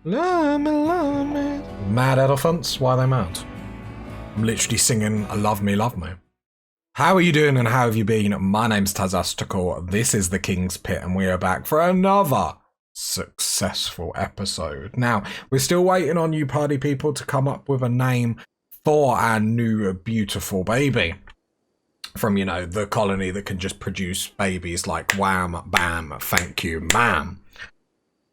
Love me. Mad elephants? Why are they mad? I'm literally singing Love Me, Love Me. How are you doing and how have you been? My name's Tazastical. This is the King's Pit and we are back for another successful episode. Now, we're still waiting on you party people to come up with a name for our new beautiful baby. From, you know, the colony that can just produce babies like wham, bam, thank you, ma'am.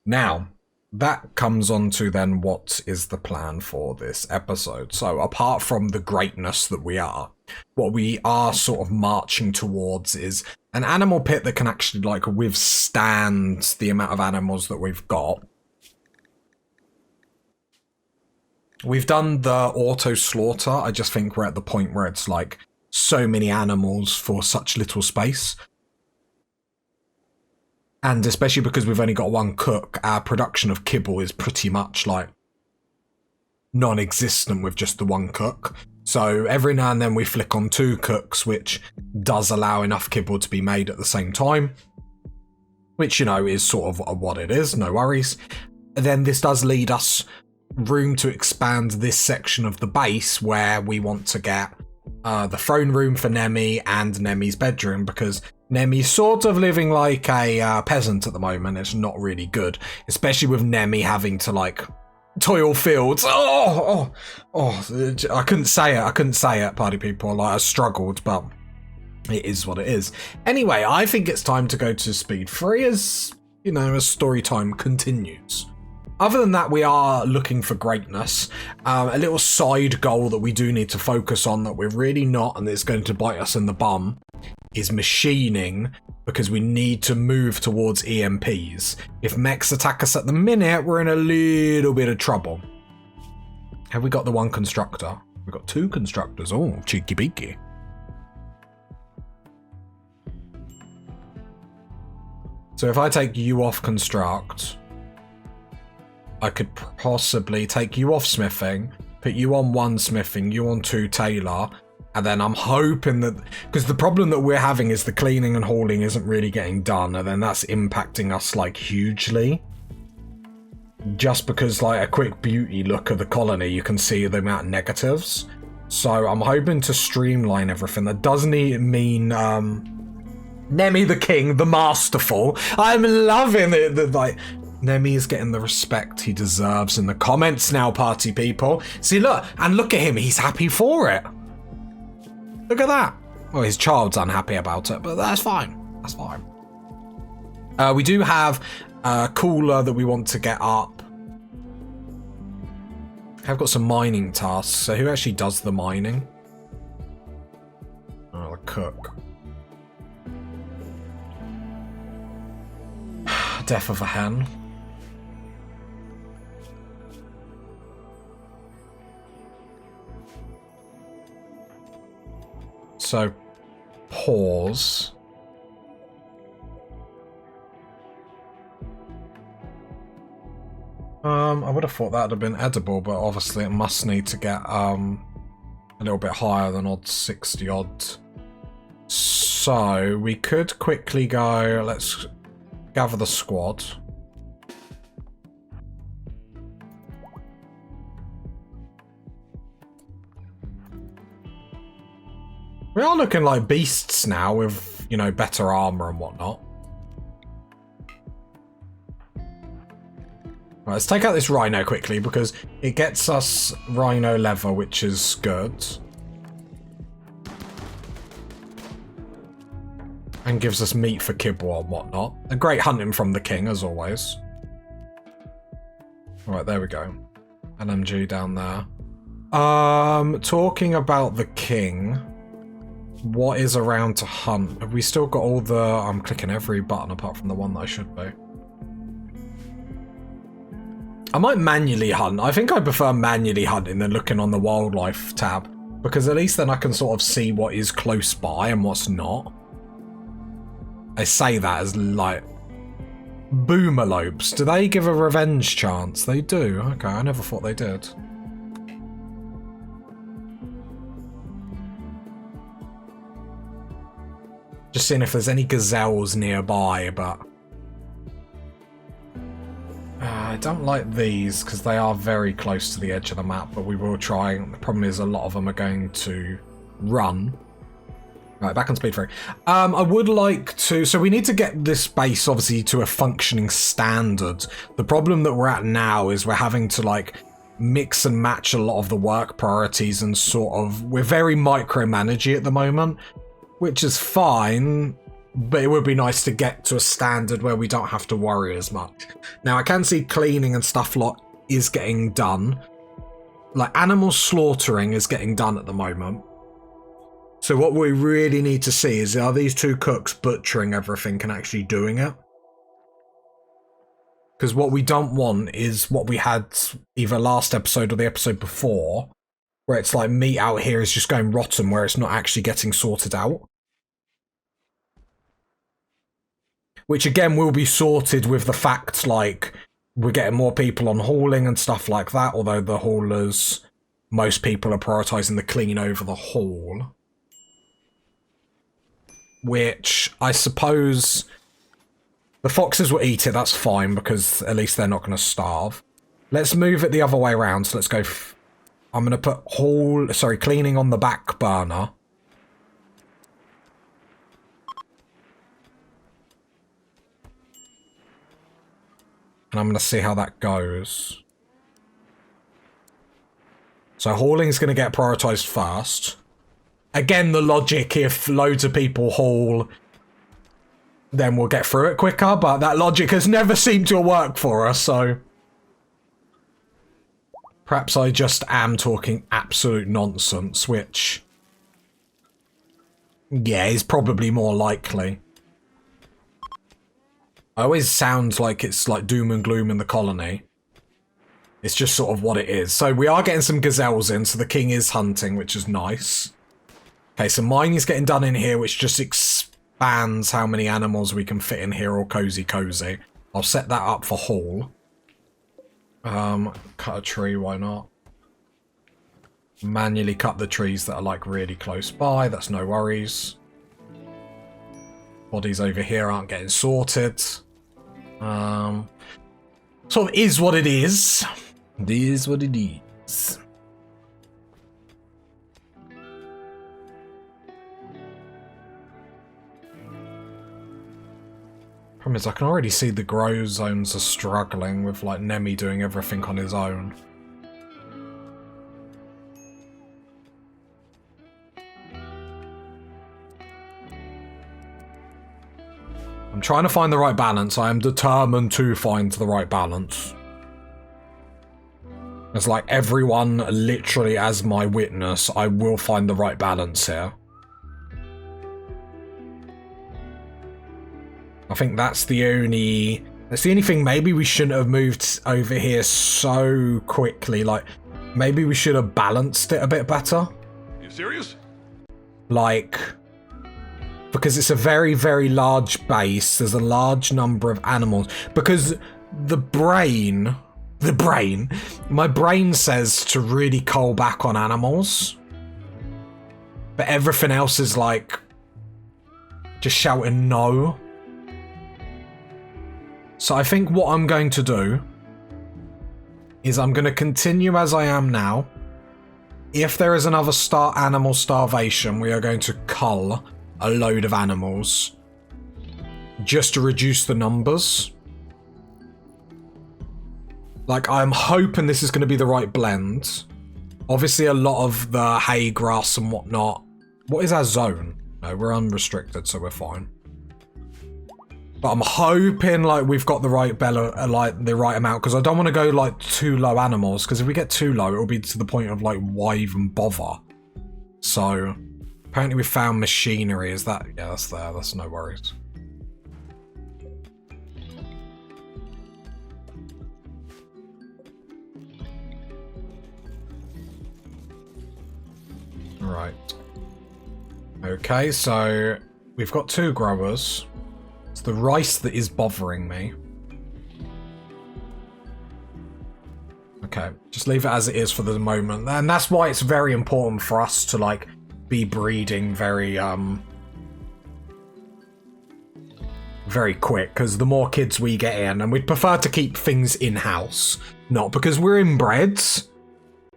Now, that comes on to then what is the plan for this episode. So apart from the greatness that we are, what we are sort of marching towards is an animal pit that can actually like withstand the amount of animals that we've got. We've done the auto slaughter. I just think we're at the point where it's like so many animals for such little space. And especially because we've only got one cook, our production of kibble is pretty much like non-existent with just the one cook. So every now and then we flick on two cooks, which does allow enough kibble to be made at the same time. Which, you know, is sort of what it is, no worries. And then this does lead us room to expand this section of the base where we want to get the throne room for Nemi and Nemi's bedroom, because Nemi's sort of living like a peasant at the moment. It's not really good, especially with Nemi having to like toil fields. I couldn't say it, party people. Like, I struggled, but it is what it is. Anyway, I think it's time to go to speed 3 as, you know, as story time continues. Other than that, we are looking for greatness. A little side goal that we do need to focus on that we're really not, and it's going to bite us in the bum, is machining, because we need to move towards EMPs. If mechs attack us at the minute, we're in a little bit of trouble. Have we got the one constructor? We've got two constructors. Oh, cheeky beaky. So if I take you off construct, I could possibly take you off smithing, put you on 1 smithing, you on 2 tailor, and then I'm hoping that, because the problem that we're having is the cleaning and hauling isn't really getting done, and then that's impacting us like hugely. Just because like a quick beauty look of the colony, you can see the amount of negatives. So I'm hoping to streamline everything. That doesn't mean Nemi the King, the Masterful. I'm loving it. Like, Nemi is getting the respect he deserves in the comments now, party people. See, look, and look at him. He's happy for it. Look at that. Well, his child's unhappy about it, but that's fine. That's fine. We do have a cooler that we want to get up. I've got some mining tasks. So who actually does the mining? Oh, the cook. Death of a hen. So, pause. I would have thought that would have been edible, but obviously it must need to get a little bit higher than odd 60 odd. So, we could quickly go, let's gather the squad. We are looking like beasts now with, you know, better armor and whatnot. Right, let's take out this rhino quickly because it gets us rhino leather, which is good. And gives us meat for kibble and whatnot. A great hunting from the king, as always. Right, there we go. An MG down there. Talking about the king, what is around to hunt? Have we still got all the... I'm clicking every button apart from the one that I should be. I might manually hunt. I think I prefer manually hunting than looking on the wildlife tab, because at least then I can sort of see what is close by and what's not. I say that as like boomalopes. Do they give a revenge chance? They do. Okay, I never thought they did. Just seeing if there's any gazelles nearby, but I don't like these because they are very close to the edge of the map, but we will try. The problem is a lot of them are going to run. Right, back on speed 3. I would like to... So we need to get this base, obviously, to a functioning standard. The problem that we're at now is we're having to, like, mix and match a lot of the work priorities and sort of... We're very micromanagey at the moment, which is fine, but it would be nice to get to a standard where we don't have to worry as much. Now, I can see cleaning and stuff is getting done. Like, animal slaughtering is getting done at the moment. So what we really need to see is, are these two cooks butchering everything and actually doing it? Because what we don't want is what we had either last episode or the episode before, where it's like meat out here is just going rotten, where it's not actually getting sorted out. Which again will be sorted with the fact, like, we're getting more people on hauling and stuff like that, although the haulers, most people are prioritising the clean over the haul. Which, I suppose, the foxes will eat it, that's fine, because at least they're not going to starve. Let's move it the other way around, so let's go... I'm going to put cleaning on the back burner. And I'm going to see how that goes. So hauling's going to get prioritised first. Again, the logic, if loads of people haul, then we'll get through it quicker, but that logic has never seemed to work for us, so... Perhaps I just am talking absolute nonsense, which... Yeah, is probably more likely. I always sound like it's like doom and gloom in the colony. It's just sort of what it is. So we are getting some gazelles in, so the king is hunting, which is nice. Okay, so mining is getting done in here, which just expands how many animals we can fit in here, all cozy. I'll set that up for haul. Cut a tree, why not? Manually cut the trees that are, like, really close by, that's no worries. Bodies over here aren't getting sorted. Sort of is what it is. It is what it is. Problem is, I can already see the grow zones are struggling with, like, Nemi doing everything on his own. I'm trying to find the right balance. I am determined to find the right balance. It's like everyone literally as my witness, I will find the right balance here. I think that's the only thing. Maybe we shouldn't have moved over here so quickly. Like, maybe we should have balanced it a bit better. You serious? Like, because it's a very, very large base. There's a large number of animals. Because my brain says to really cull back on animals. But everything else is like, just shouting no. So I think what I'm going to do is I'm going to continue as I am now. If there is another animal starvation, we are going to cull a load of animals just to reduce the numbers. Like, I'm hoping this is going to be the right blend. Obviously, a lot of the hay, grass and whatnot. What is our zone? No, we're unrestricted, so we're fine. But I'm hoping, like, we've got the right the right amount, because I don't want to go, like, too low animals, because if we get too low, it'll be to the point of, like, why even bother? So, apparently we found machinery. Is that... Yeah, that's there. That's no worries. Right. Okay, so we've got 2 growers. It's the rice that is bothering me. Okay, just leave it as it is for the moment. And that's why it's very important for us to, like, be breeding very, very quick, because the more kids we get in, and we'd prefer to keep things in-house, not because we're inbreds.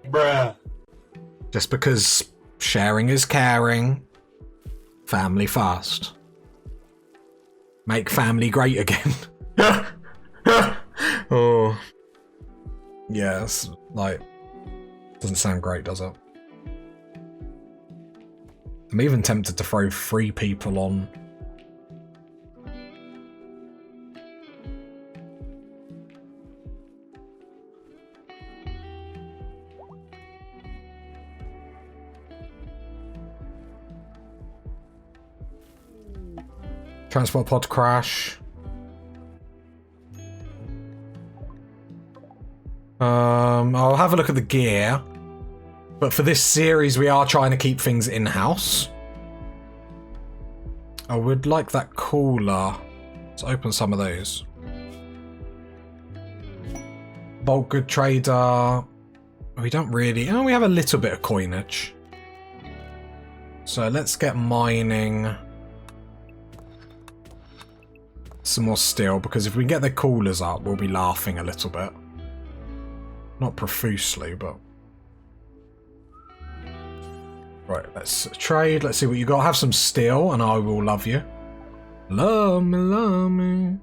Bruh. Just because sharing is caring. Family first. Make family great again. Oh. Yes, like, doesn't sound great, does it? I'm even tempted to throw 3 people on. Transport pod crash. I'll have a look at the gear. But for this series, we are trying to keep things in-house. I would like that cooler. Let's open some of those. Bulk good trader. We don't really... Oh, we have a little bit of coinage. So let's get mining. Some more steel, because if we get the coolers up, we'll be laughing a little bit. Not profusely, but... Right, let's trade. Let's see what you got. Have some steel, and I will love you. Love me, love me.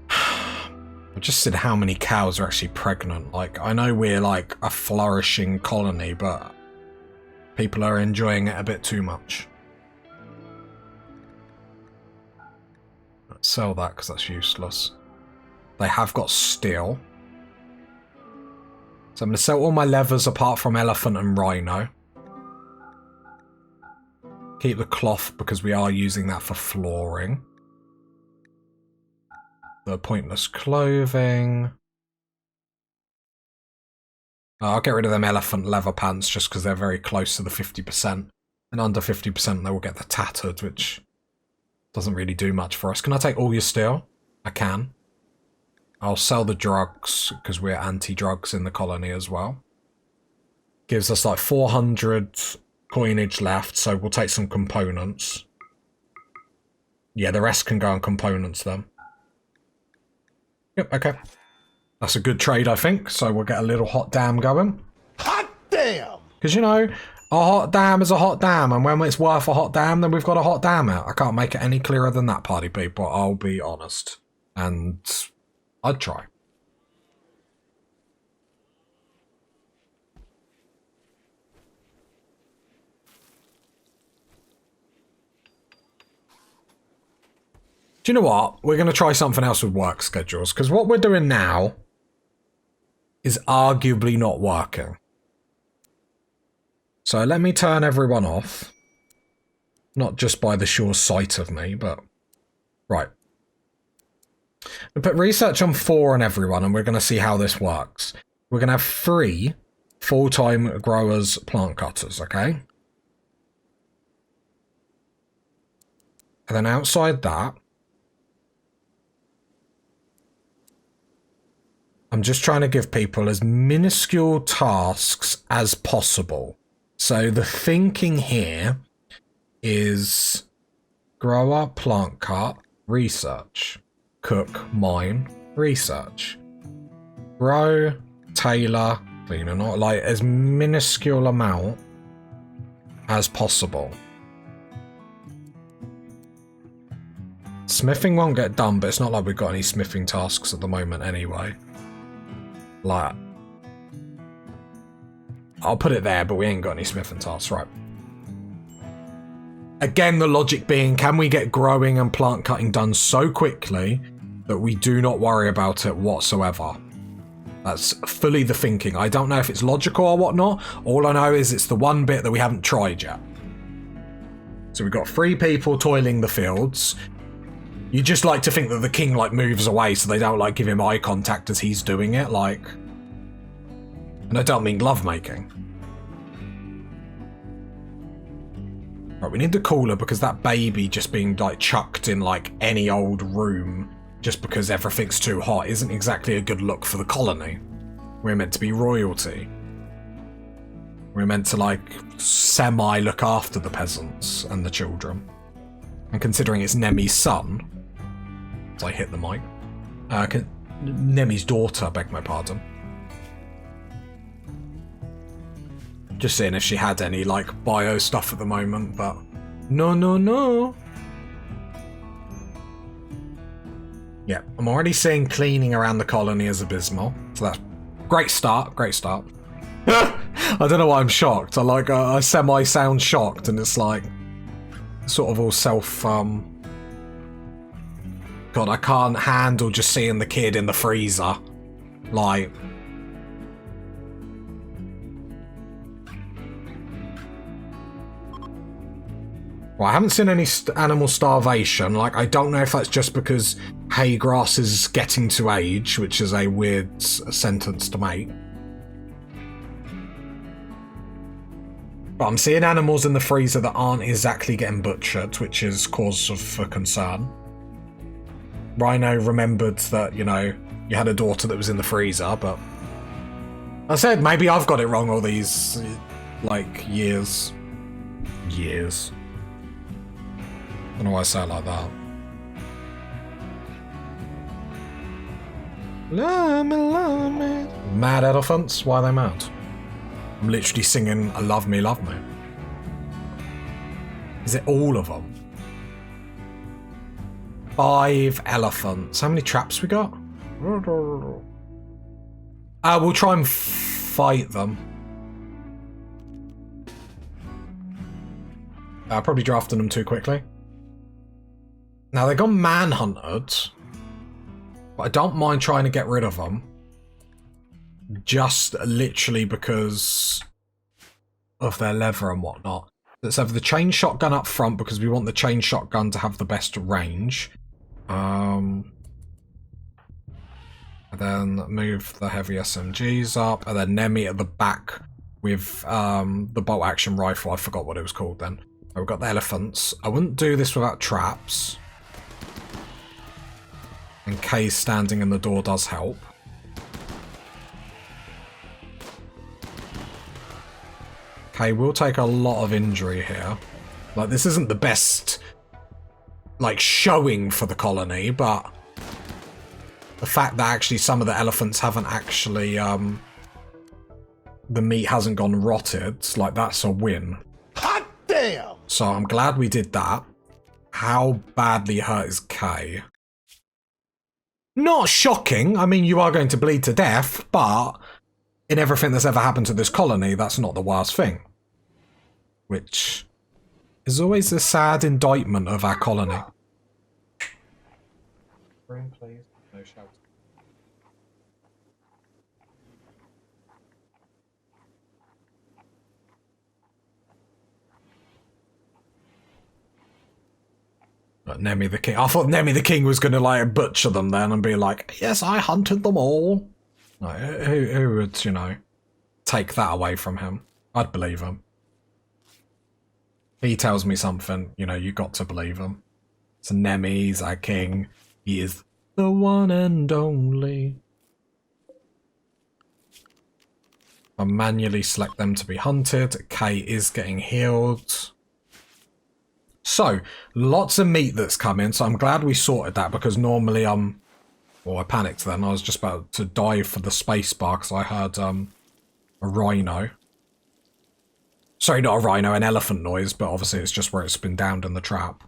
I just said how many cows are actually pregnant. Like, I know we're like a flourishing colony, but people are enjoying it a bit too much. Let's sell that because that's useless. They have got steel. So I'm going to sell all my levers apart from elephant and rhino. Keep the cloth because we are using that for flooring. The pointless clothing. I'll get rid of them elephant leather pants just because they're very close to the 50%. And under 50% they will get the tattered, which doesn't really do much for us. Can I take all your steel? I can. I'll sell the drugs because we're anti-drugs in the colony as well. Gives us like 400 coinage left, so we'll take some components. Yeah, the rest can go on components then. Yep, okay. That's a good trade, I think, so we'll get a little hot damn going. Hot damn! Because, you know, a hot damn is a hot damn, and when it's worth a hot damn, then we've got a hot damn out. I can't make it any clearer than that, party people, I'll be honest. And I'd try. Do you know what? We're going to try something else with work schedules, because what we're doing now is arguably not working. So let me turn everyone off. Not just by the sure sight of me, but... Right. We put research on 4 on everyone, and we're going to see how this works. We're going to have 3 full-time growers plant cutters, okay? And then outside that, I'm just trying to give people as minuscule tasks as possible. So the thinking here is grower, plant cut, research, cook, mine, research, grow, tailor, cleaner, not like as minuscule amount as possible. Smithing won't get done, but it's not like we've got any smithing tasks at the moment anyway. Like, I'll put it there, but we ain't got any smithing tasks, right? Again, the logic being, can we get growing and plant cutting done so quickly that we do not worry about it whatsoever? That's fully the thinking. I don't know if it's logical or whatnot. All I know is it's the one bit that we haven't tried yet. So we've got 3 people toiling the fields. You just like to think that the king like moves away so they don't like give him eye contact as he's doing it, like. And I don't mean lovemaking. Right, we need the cooler because that baby just being like chucked in like any old room just because everything's too hot isn't exactly a good look for the colony. We're meant to be royalty. We're meant to like semi look after the peasants and the children. And considering it's Nemi's son, as I hit the mic, Nemi's daughter, beg my pardon. Just seeing if she had any, like, bio stuff at the moment, but no. Yeah, I'm already seeing cleaning around the colony as abysmal, so that's great start. I don't know why I'm shocked. I semi-sound shocked, and it's like sort of all self. God, I can't handle just seeing the kid in the freezer. Like, well, I haven't seen any animal starvation. Like, I don't know if that's just because hay grass is getting to age, which is a weird sentence to make. But I'm seeing animals in the freezer that aren't exactly getting butchered, which is cause for concern. Rhino remembered that, you know, you had a daughter that was in the freezer, but I said maybe I've got it wrong all these, like, years. I don't know why I say it like that. Love me. Mad elephants? Why are they mad? I'm literally singing Love Me, Love Me. Is it all of them? 5 elephants. How many traps we got? We'll try and fight them. Probably drafting them too quickly. Now, they got manhunted, but I don't mind trying to get rid of them. Just literally because of their leather and whatnot. Let's have the chain shotgun up front because we want the chain shotgun to have the best range. And then move the heavy SMGs up, and then Nemi at the back with the bolt action rifle. I forgot what it was called then. We've got the elephants. I wouldn't do this without traps. And Kay standing in the door does help. Kay will take a lot of injury here. Like, this isn't the best, like, showing for the colony, but the fact that actually some of the elephants haven't actually, the meat hasn't gone rotted, like, that's a win. Hot damn! So I'm glad we did that. How badly hurt is Kay? Not shocking. I mean, you are going to bleed to death, but in everything that's ever happened to this colony, that's not the worst thing. Which is always a sad indictment of our colony. Room, please. No shouting. But Nemi the King. I thought Nemi the King was going to, like, butcher them then and be like, yes, I hunted them all. Like, who would, you know, take that away from him? I'd believe him. He tells me something, you know, you got to believe him. So Nemi, he's our king. He is the one and only. I manually select them to be hunted. Kay is getting healed. So, lots of meat that's come in, so I'm glad we sorted that, because normally well, I panicked then. I was just about to dive for the space bar because I heard a rhino. Sorry, not a rhino, an elephant noise, but obviously it's just where it's been downed in the trap.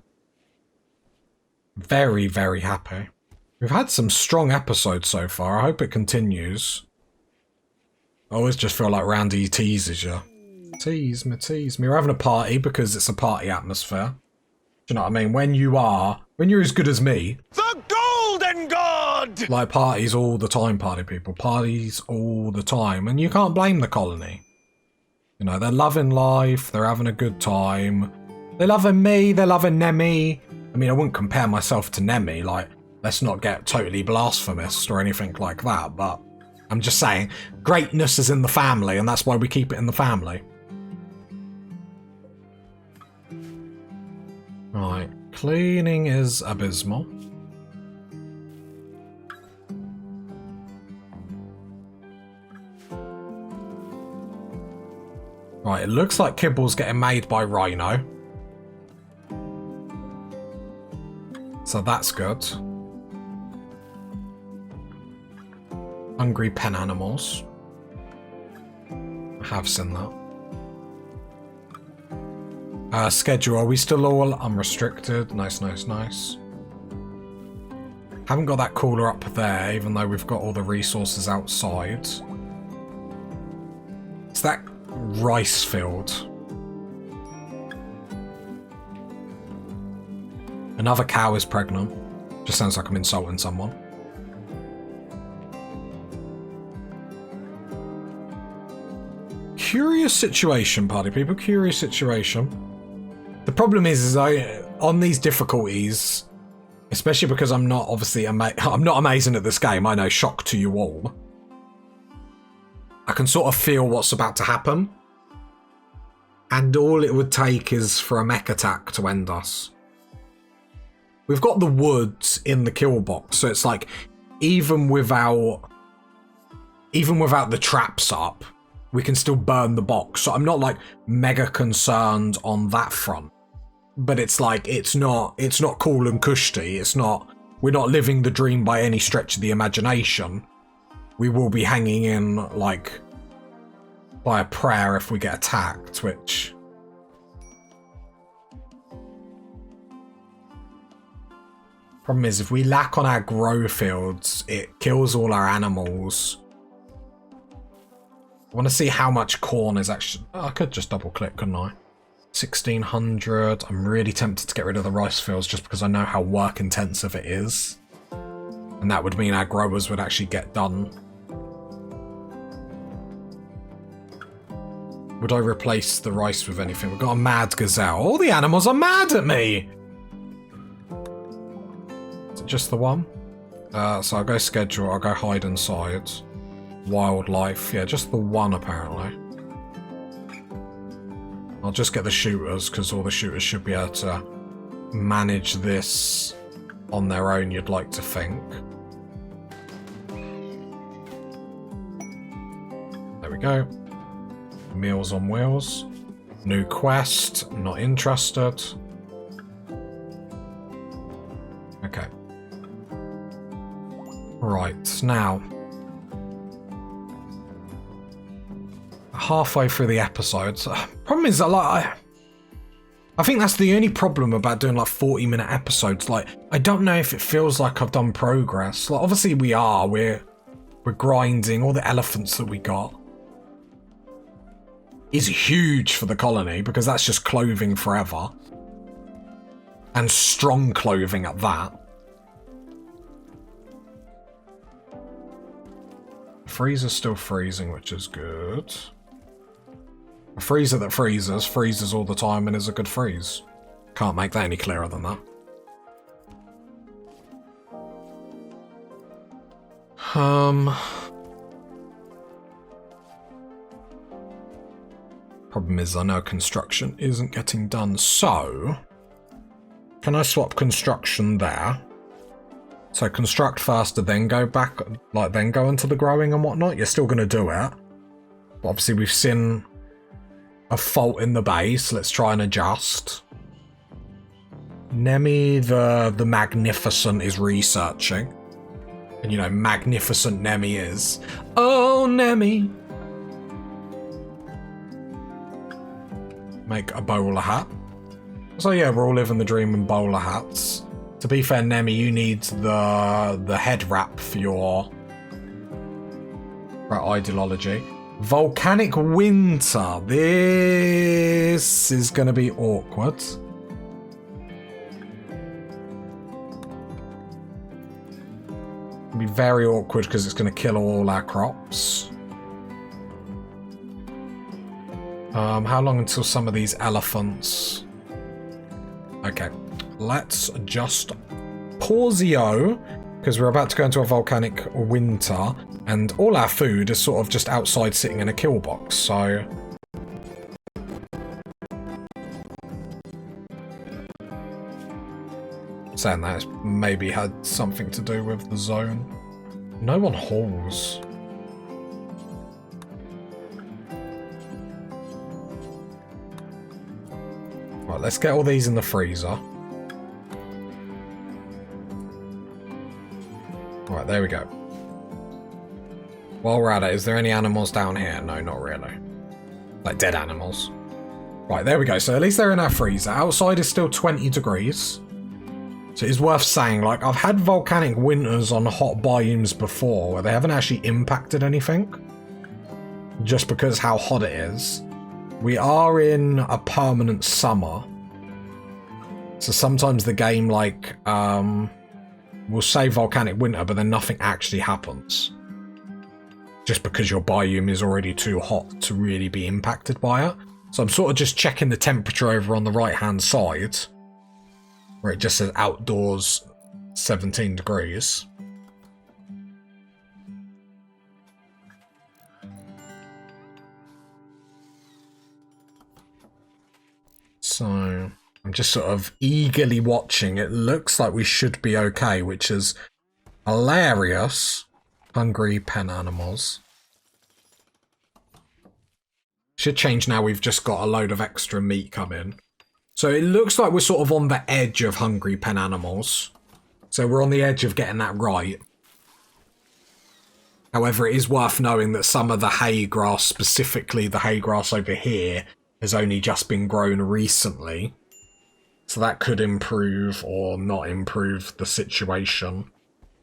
Very, very happy. We've had some strong episodes so far. I hope it continues. I always just feel like Randy teases you. Tease me, tease me. We're having a party because it's a party atmosphere. Do you know what I mean? When you're as good as me. The Golden God! Like, parties all the time, party people. Parties all the time. And you can't blame the colony. You know, they're loving life. They're having a good time. They're loving me. They're loving Nemi. I mean, I wouldn't compare myself to Nemi. Like, let's not get totally blasphemous or anything like that. But I'm just saying, greatness is in the family, and that's why we keep it in the family. Right, cleaning is abysmal. Right, it looks like Kibble's getting made by Rhino. So that's good. Hungry pen animals. I have seen that. Schedule. Are we still all unrestricted? Nice, nice, nice. Haven't got that cooler up there, even though we've got all the resources outside. It's that rice field. Another cow is pregnant. Just sounds like I'm insulting someone. Curious situation, party people. Curious situation. The problem is on these difficulties, especially because I'm not obviously I'm not amazing at this game. I know, shock to you all. I can sort of feel what's about to happen, and all it would take is for a mech attack to end us. We've got the woods in the kill box, so it's like even without the traps up, we can still burn the box. So I'm not like mega concerned on that front. But it's like it's not cool and cushy. We're not living the dream by any stretch of the imagination. We will be hanging in like by a prayer if we get attacked, which problem is, if we lack on our grow fields, it kills all our animals. I want to see how much corn is actually... Oh, I could just double click, couldn't I? 1600. I'm really tempted to get rid of the rice fields just because I know how work intensive it is. And that would mean our growers would actually get done. Would I replace the rice with anything? We've got a mad gazelle. All the animals are mad at me! Just the one? So I'll go schedule, I'll go hide inside. Wildlife, yeah, just the one apparently. I'll just get the shooters, because all the shooters should be able to manage this on their own, you'd like to think. There we go. Meals on wheels. New quest, not interested. Okay. Right, now. Halfway through the episode. Problem is that I think that's the only problem about doing like 40-minute episodes. Like, I don't know if it feels like I've done progress. Like, obviously we are. We're grinding. All the elephants that we got is huge for the colony because that's just clothing forever. And strong clothing at that. The freezer's still freezing, which is good. A freezer that freezes all the time and is a good freeze. Can't make that any clearer than that. Problem is I know construction isn't getting done, so can I swap construction there? So construct faster, then go back, like then go into the growing and whatnot. You're still going to do it. But obviously we've seen a fault in the base. Let's try and adjust. Nemi the Magnificent is researching. And you know, magnificent Nemi is. Oh, Nemi! Make a bowler hat. So yeah, we're all living the dream in bowler hats. To be fair, Nemi, you need the head wrap for your ideology. Volcanic winter. This is going to be awkward. It'll be very awkward because it's going to kill all our crops. How long until some of these elephants... Okay, let's just pause-yo, because we're about to go into a volcanic winter, and all our food is sort of just outside sitting in a kill box, so... Saying that, it's maybe had something to do with the zone. No one hauls. Right, let's get all these in the freezer. there we go. While we're at it, is there any animals down here? No, not really. Like dead animals. Right, there we go. So at least they're in our freezer. Outside is still 20 degrees. So it's worth saying, like, I've had volcanic winters on hot biomes before where they haven't actually impacted anything. Just because how hot it is. We are in a permanent summer. So sometimes the game, like, will say volcanic winter, but then nothing actually happens. Just because your biome is already too hot to really be impacted by it. So I'm sort of just checking the temperature over on the right-hand side, where it just says outdoors 17 degrees. So I'm just sort of eagerly watching. It looks like we should be okay, which is hilarious. Hungry pen animals. Should change now we've just got a load of extra meat come in. So it looks like we're sort of on the edge of hungry pen animals. So we're on the edge of getting that right. However, it is worth knowing that some of the hay grass, specifically the hay grass over here, has only just been grown recently. So that could improve or not improve the situation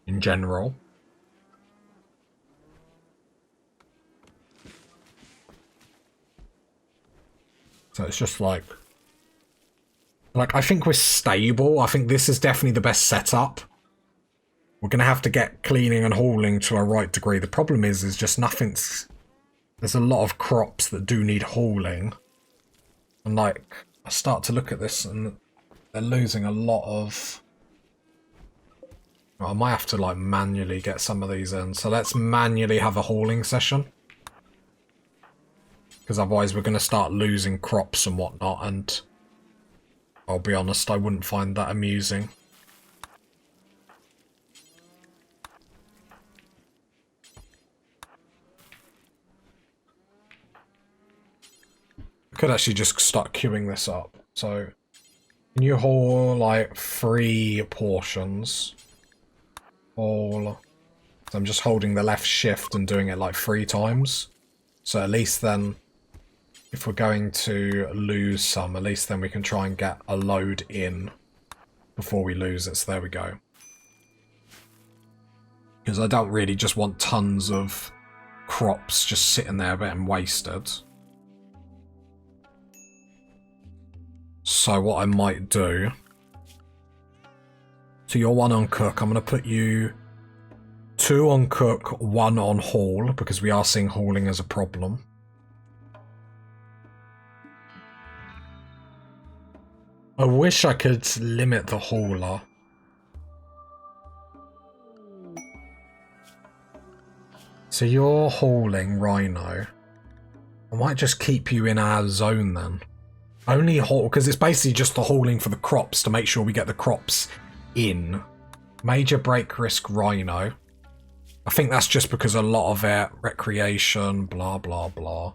in general. So it's just like I think we're stable. I think this is definitely the best setup. We're going to have to get cleaning and hauling to a right degree. The problem is just nothing's... There's a lot of crops that do need hauling. And like, I start to look at this and they're losing a lot of... I might have to like manually get some of these in. So let's manually have a hauling session. Because otherwise we're going to start losing crops and whatnot, and I'll be honest, I wouldn't find that amusing. I could actually just start queuing this up. So, can you haul like 3 portions? Haul. So I'm just holding the left shift and doing it like 3 times. So at least then... If we're going to lose some, at least then we can try and get a load in before we lose it. So there we go. Because I don't really just want tons of crops just sitting there getting wasted. So what I might do... So you're 1 on cook. I'm going to put you 2 on cook, 1 on haul, because we are seeing hauling as a problem. I wish I could limit the hauler. So you're hauling rhino. I might just keep you in our zone then. Only haul, because it's basically just the hauling for the crops to make sure we get the crops in. Major break risk rhino. I think that's just because a lot of it, recreation, blah, blah, blah.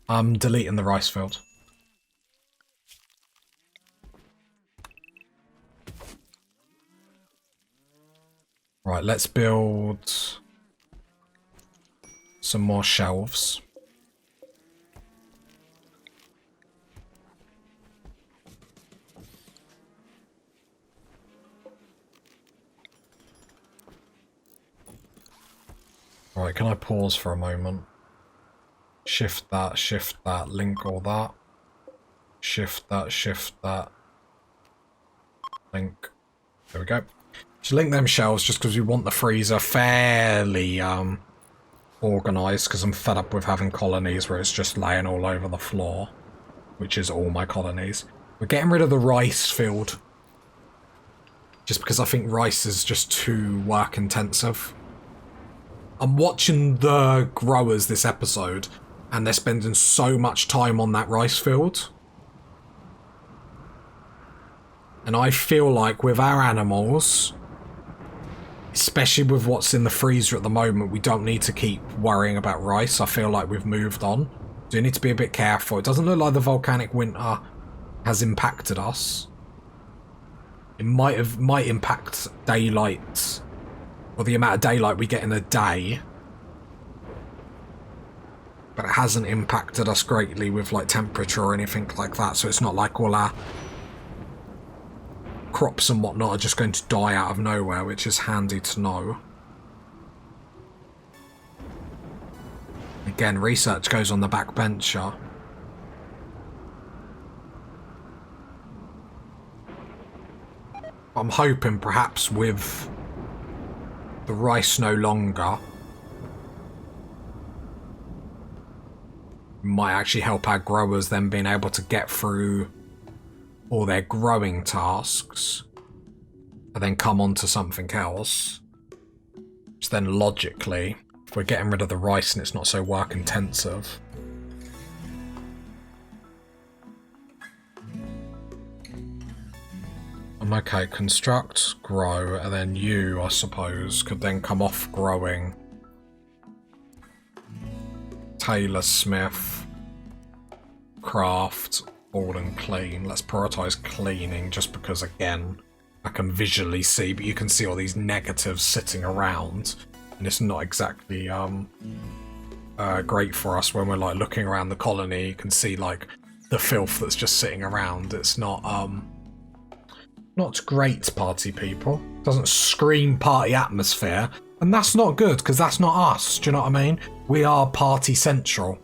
I'm deleting the rice field. Right, let's build some more shelves. Right, can I pause for a moment? Shift that, link all that. Shift that. Link. There we go. Just link them shelves just because we want the freezer fairly organised, because I'm fed up with having colonies where it's just laying all over the floor, which is all my colonies. We're getting rid of the rice field just because I think rice is just too work intensive. I'm watching the growers this episode and they're spending so much time on that rice field. And I feel like with our animals, especially with what's in the freezer at the moment, we don't need to keep worrying about rice. I feel like we've moved on. Do need to be a bit careful. It doesn't look like the volcanic winter has impacted us. It might impact daylight, or the amount of daylight we get in a day, but it hasn't impacted us greatly with like temperature or anything like that. So it's not like all our crops and whatnot are just going to die out of nowhere, which is handy to know. Again, research goes on the back bencher. I'm hoping perhaps with the rice no longer, might actually help our growers then being able to get through all their growing tasks and then come on to something else. Which then logically, if we're getting rid of the rice and it's not so work intensive, I'm okay. Construct, grow, and then you, I suppose, could then come off growing. Tailor, smith, craft, all and clean. Let's prioritize cleaning just because, again, I can visually see, but you can see all these negatives sitting around, and it's not exactly great for us when we're like looking around the colony. You can see like the filth that's just sitting around. It's not great, party people. Doesn't scream party atmosphere, and that's not good because that's not us. Do you know what I mean? We are party central.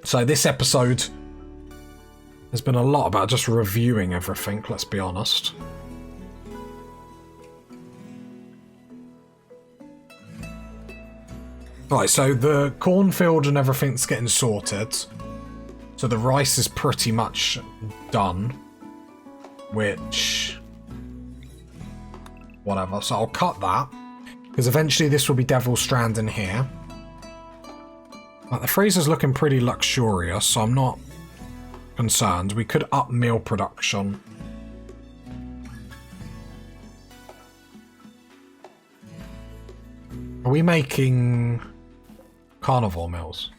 So this episode has been a lot about just reviewing everything, let's be honest. Right, so the cornfield and everything's getting sorted. So the rice is pretty much done. Which... whatever. So I'll cut that. Because eventually this will be Devil's Strand in here. Like, the freezer's looking pretty luxurious, so I'm not concerned. We could up meal production. Are we making carnivore meals?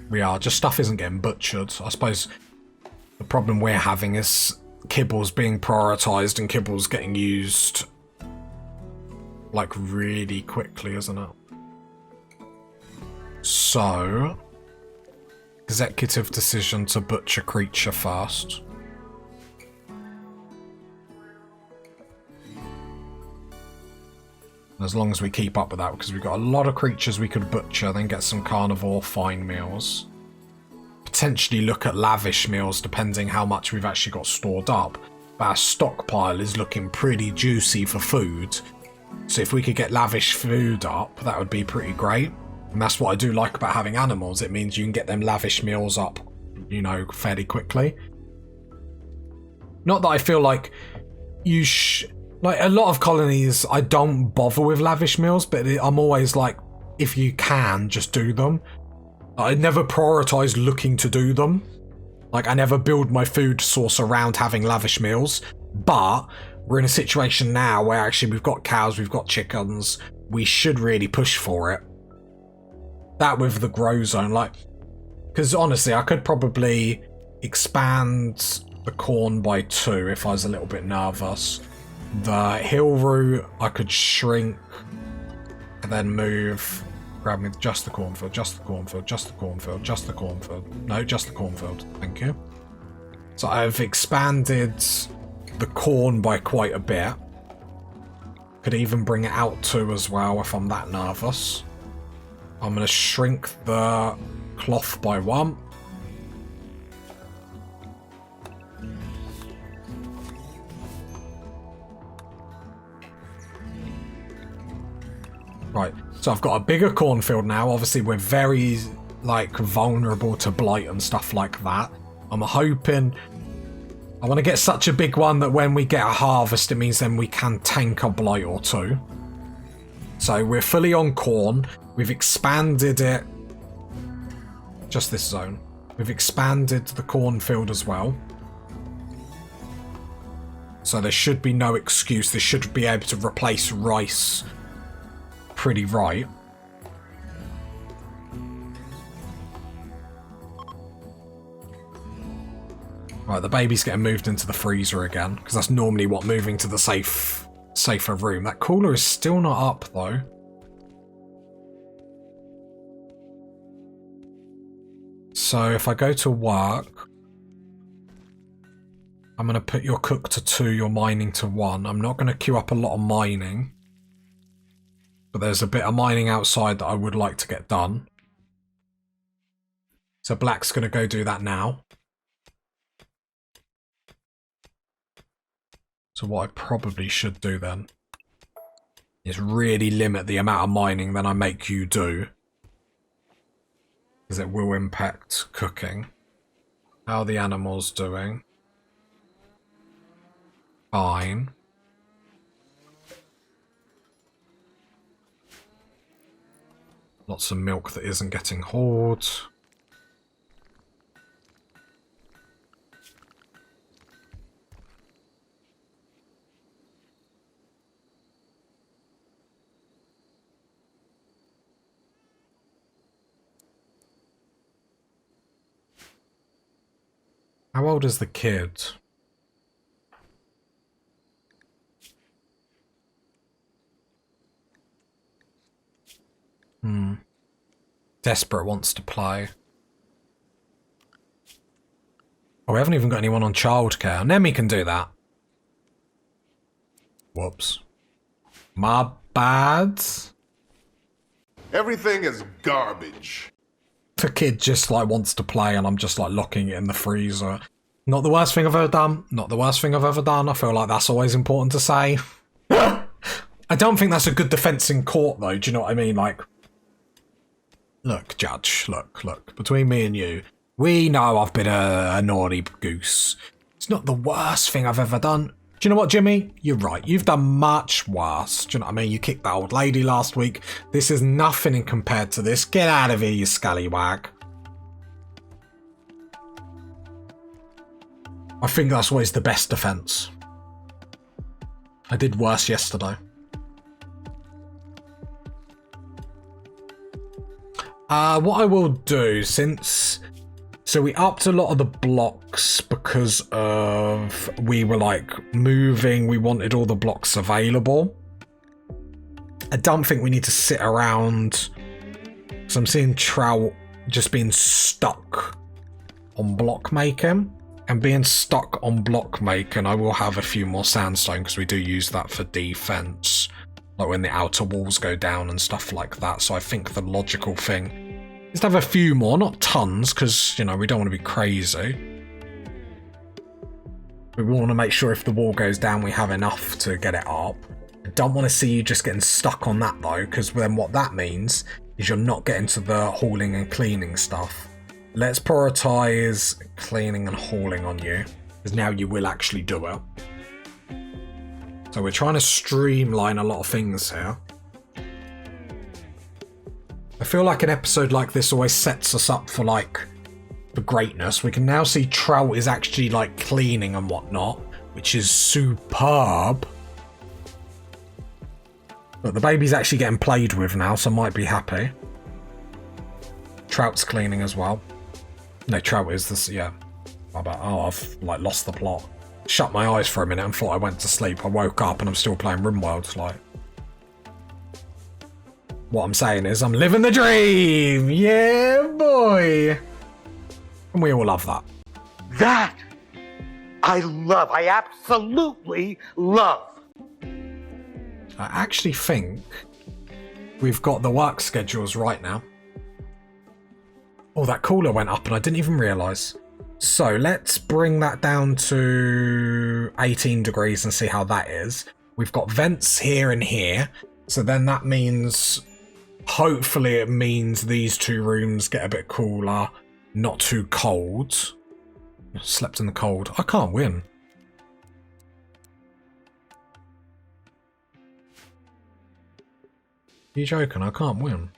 We are. Just stuff isn't getting butchered. I suppose the problem we're having is kibbles being prioritised and kibbles getting used like really quickly, isn't it? So, executive decision to butcher creature first. As long as we keep up with that, because we've got a lot of creatures we could butcher, then get some carnivore fine meals. Potentially look at lavish meals depending how much we've actually got stored up. But our stockpile is looking pretty juicy for food. So if we could get lavish food up, that would be pretty great. And that's what I do like about having animals. It means you can get them lavish meals up, you know, fairly quickly. Not that I feel like you like a lot of colonies, I don't bother with lavish meals, but I'm always like, if you can, just do them. I never prioritize looking to do them. Like, I never build my food source around having lavish meals. But we're in a situation now where actually we've got cows, we've got chickens. We should really push for it. That with the grow zone, like, because honestly, I could probably expand the corn by 2 if I was a little bit nervous. The hill root, I could shrink and then move. Grab me just the cornfield, just the cornfield, just the cornfield, just the cornfield. No, just the cornfield. Thank you. So I've expanded the corn by quite a bit. Could even bring it out 2 as well if I'm that nervous. I'm going to shrink the cloth by 1. Right, so I've got a bigger cornfield now. Obviously, we're very, like, vulnerable to blight and stuff like that. I'm hoping... I want to get such a big one that when we get a harvest, it means then we can tank a blight or 2. So we're fully on corn. We've expanded it. Just this zone. We've expanded the cornfield as well. So there should be no excuse. This should be able to replace rice pretty right. Right, the baby's getting moved into the freezer again, because that's normally what moving to the safer room. That cooler is still not up, though. So if I go to work, I'm going to put your cook to 2, your mining to 1. I'm not going to queue up a lot of mining, but there's a bit of mining outside that I would like to get done. So Black's going to go do that now. So what I probably should do then is really limit the amount of mining that I make you do, because it will impact cooking. How are the animals doing? Fine. Lots of milk that isn't getting hauled. How old is the kid? Desperate wants to play. Oh, we haven't even got anyone on childcare. Nemi can do that. Whoops. My bad. Everything is garbage. The kid just like wants to play and I'm just like locking it in the freezer. Not the worst thing I've ever done. Not the worst thing I've ever done. I feel like that's always important to say. I don't think that's a good defense in court though. Do you know what I mean? Like, look, judge, look. Between me and you, we know I've been a naughty goose. It's not the worst thing I've ever done. Do you know what, Jimmy? You're right. You've done much worse. Do you know what I mean? You kicked that old lady last week. This is nothing in compared to this. Get out of here, you scallywag. I think that's always the best defense. I did worse yesterday. What I will do, so we upped a lot of the blocks because of we were like moving, we wanted all the blocks available. I don't think we need to sit around, so I'm seeing Trout just being stuck on block making, and being stuck on block making I will have a few more sandstone because we do use that for defense, like when the outer walls go down and stuff like that. So I think the logical thing is to have a few more, not tons, because, you know, we don't want to be crazy. But we want to make sure if the wall goes down, we have enough to get it up. I don't want to see you just getting stuck on that, though, because then what that means is you're not getting to the hauling and cleaning stuff. Let's prioritise cleaning and hauling on you, because now you will actually do it. So we're trying to streamline a lot of things here. I feel like an episode like this always sets us up for for greatness. We can now see Trout is actually like cleaning and whatnot, which is superb. But the baby's actually getting played with now, so I might be happy. Trout's cleaning as well. No, Trout is this, yeah. Oh, I've like lost the plot. Shut my eyes for a minute and thought I went to sleep. I woke up and I'm still playing Rimworld, like. What I'm saying is I'm living the dream! Yeah, boy! And we all love that. That I love. I absolutely love. I actually think we've got the work schedules right now. Oh, that cooler went up and I didn't even realise. So let's bring that down to 18 degrees and see how that is. We've got vents here and here. So then that means... hopefully it means these two rooms get a bit cooler, not too cold. Slept in the cold. I can't win. Are you joking? I can't win.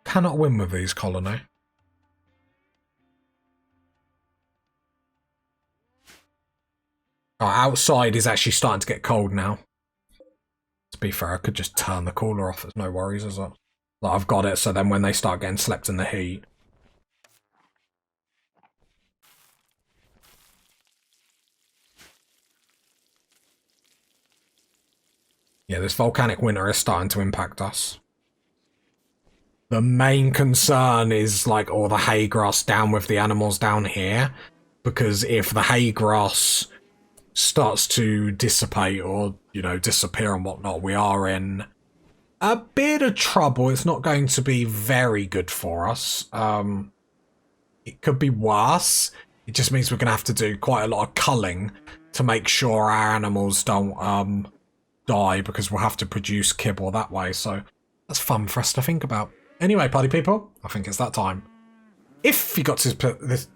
Cannot win with these, colony. outside is actually starting to get cold now. To be fair, I could just turn the cooler off. There's no worries, is it? Like, I've got it, so then when they start getting slept in the heat. Yeah, this volcanic winter is starting to impact us. The main concern is, like, all the hay grass down with the animals down here. Because if the hay grass starts to dissipate or, you know, disappear and whatnot, we are in a bit of trouble. It's not going to be very good for us. It could be worse. It just means we're going to have to do quite a lot of culling to make sure our animals don't die, because we'll have to produce kibble that way. So that's fun for us to think about. Anyway, party people, I think it's that time. If you got to this...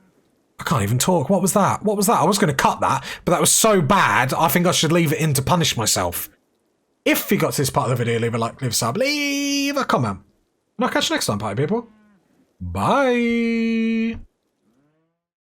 I can't even talk. What was that? What was that? I was going to cut that, but that was so bad, I think I should leave it in to punish myself. If you got to this part of the video, leave a like, leave a sub, leave a comment. And I'll catch you next time, party people. Bye.